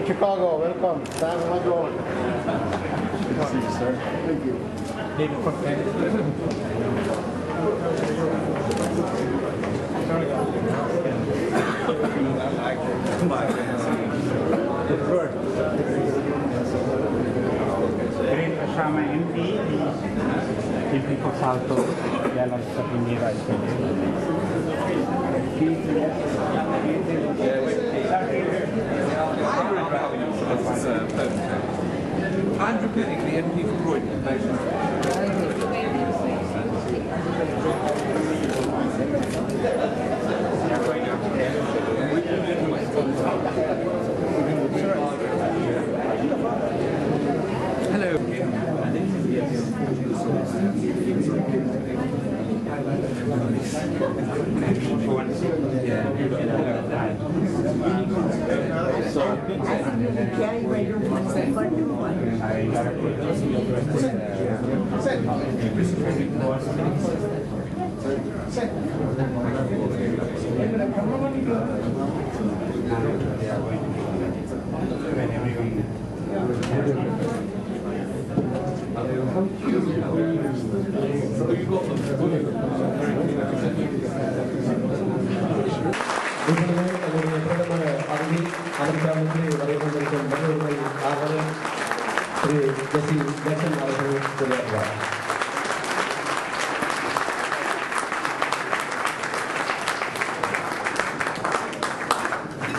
Chicago, welcome. Thank you, my Lord. Good to see you, sir. Thank you. Virendra Sharma MP, MP for Salto, Yellow Sapinera. Andrew Penning, the MP for Croydon.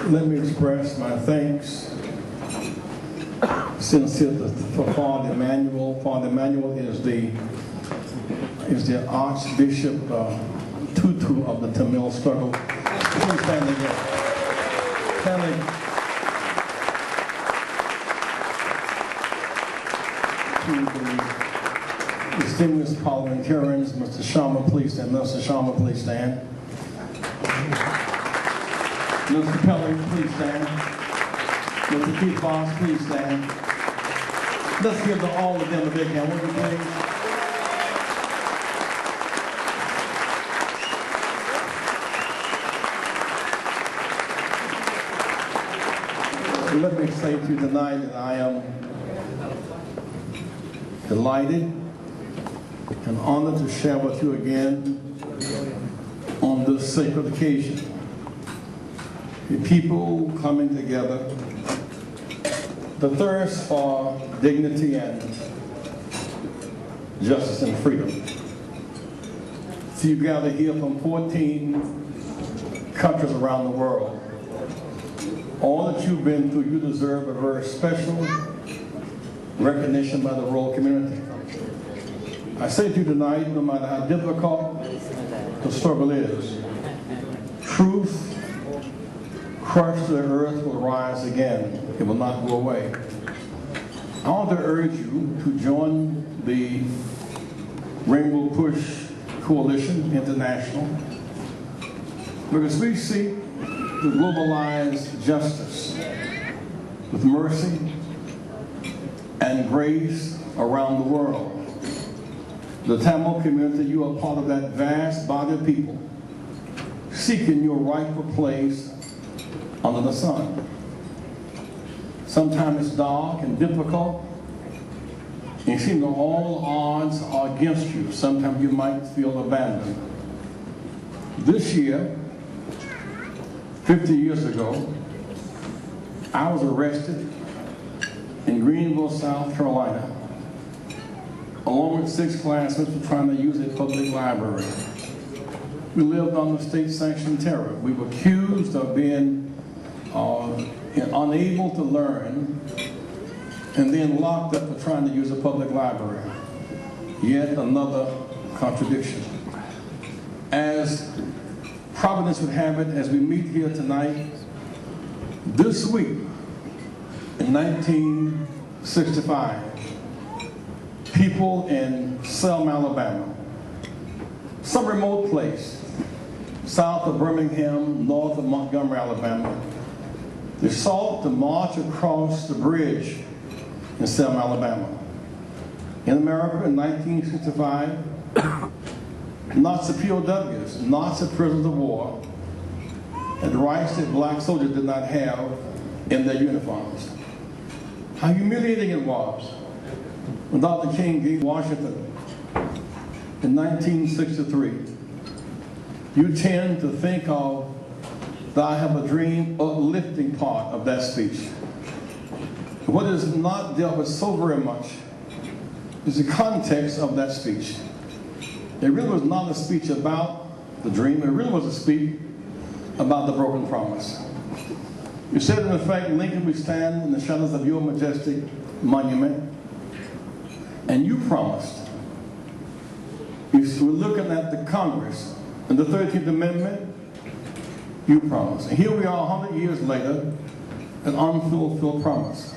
Let me express my thanks sincere for Father Emmanuel. Father Emmanuel is the Archbishop Tutu of the Tamil struggle. Please stand again. To the distinguished parliamentarians, Mr. Sharma, please stand. Mr. Sharma, please stand. Mr. Pelling, please stand. Mr. Keith Boss, please stand. Let's give all of them a big hand, would you please? Let me say to you tonight that I am delighted and honored to share with you again on this sacred occasion. The people coming together, the thirst for dignity and justice and freedom. So you gather here from 14 countries around the world. All that you've been through, you deserve a very special recognition by the royal community. I say to you tonight, no matter how difficult the struggle is, truth crushed to the earth will rise again. It will not go away. I want to urge you to join the Rainbow Push Coalition International, because we seek to globalize justice with mercy and grace around the world. The Tamil community, you are part of that vast body of people seeking your rightful place under the sun. Sometimes it's dark and difficult, and you seem that all odds are against you. Sometimes you might feel abandoned. This year, 50 years ago, I was arrested in Greenville, South Carolina, along with 6 classmates for trying to use a public library. We lived under state-sanctioned terror. We were accused of being unable to learn and then locked up for trying to use a public library. Yet another contradiction. As Providence would have it, as we meet here tonight, this week in 1965, people in Selma, Alabama, some remote place, south of Birmingham, north of Montgomery, Alabama, they sought to march across the bridge in Selma, Alabama. In America in 1965, Nazi POWs, Nazi prisoners of war, had rights that black soldiers did not have in their uniforms. how humiliating it was when Dr. King gave Washington in 1963. You tend to think of the "I have a dream" uplifting part of that speech. What is not dealt with so very much is the context of that speech. It really was not a speech about the dream. It really was a speech about the broken promise. You said, in effect, "Lincoln, we stand in the shadows of your majestic monument," and you promised. We're looking at the Congress and the 13th Amendment. You promised. And here we are 100 years later, an unfulfilled promise.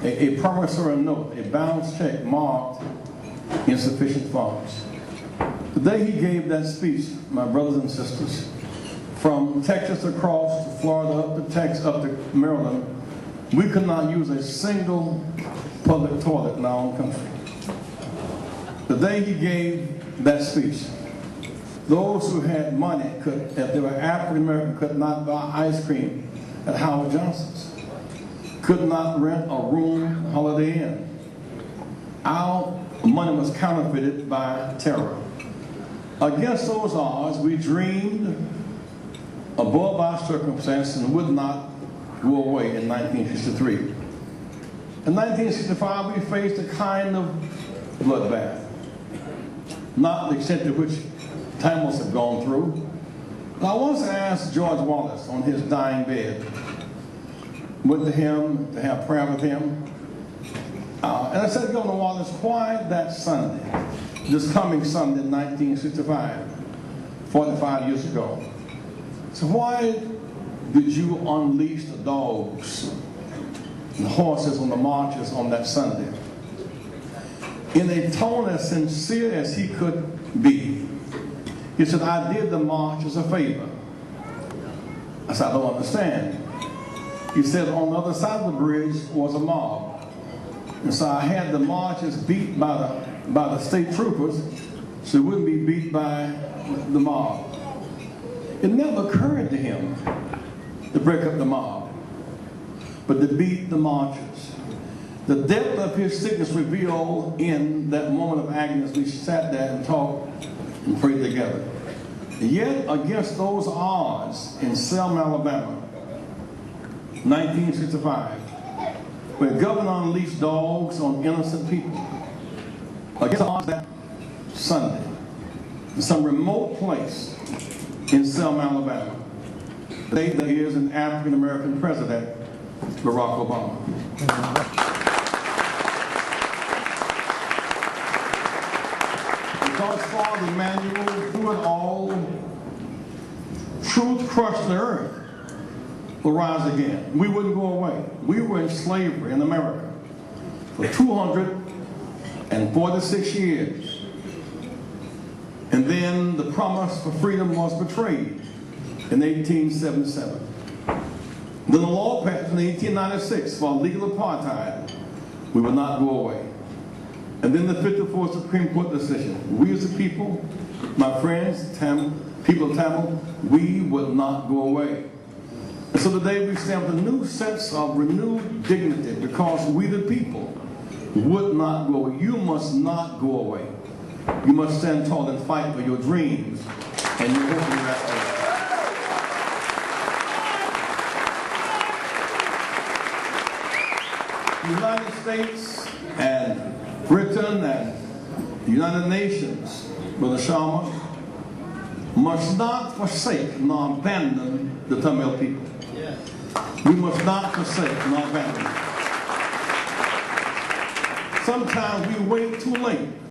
A promissory note, a bounce check marked insufficient funds. The day he gave that speech, my brothers and sisters, from Texas across to Florida up to Texas up to Maryland, we could not use a single public toilet in our own country. The day he gave that speech, those who had money could, if they were African American, could not buy ice cream at Howard Johnson's, could not rent a room at Holiday Inn. Our money was counterfeited by terror. Against those odds, we dreamed above our circumstances and would not go away in 1963. In 1965, we faced a kind of bloodbath, not the extent to which Tamils have gone through. But I once asked George Wallace on his dying bed, went to him to have prayer with him, and I said, "Governor Wallace, why that Sunday, this coming Sunday in 1965, 45 years ago, so why did you unleash the dogs and horses on the marches on that Sunday?" In a tone as sincere as he could be, he said, "I did the march as a favor." I said, "I don't understand." He said, "On the other side of the bridge was a mob. And so I had the marchers beat by the state troopers so it wouldn't be beat by the mob." It never occurred to him to break up the mob, but to beat the marchers. The depth of his sickness revealed in that moment of agony as we sat there and talked and prayed together. Yet, against those odds, in Selma, Alabama, 1965, where Governor unleashed dogs on innocent people, against odds that Sunday, in some remote place in Selma, Alabama, today there is an African-American president, Barack Obama. Because Father Emmanuel, through it all, truth crushed the earth will rise again. We wouldn't go away. We were in slavery in America for 246 years. And then the promise for freedom was betrayed in 1877. Then the law passed in 1896 for legal apartheid. We would not go away. And then the 54th Supreme Court decision. We as a people, my friends, people of Tamil, we would not go away. And so today we stand with a new sense of renewed dignity because we the people would not go away. You must not go away. You must stand tall and fight for your dreams and your hope and your aspirations. The United States and Britain and the United Nations, Brother Sharma, must not forsake nor abandon the Tamil people. We must not forsake nor abandon them. Sometimes we wait too late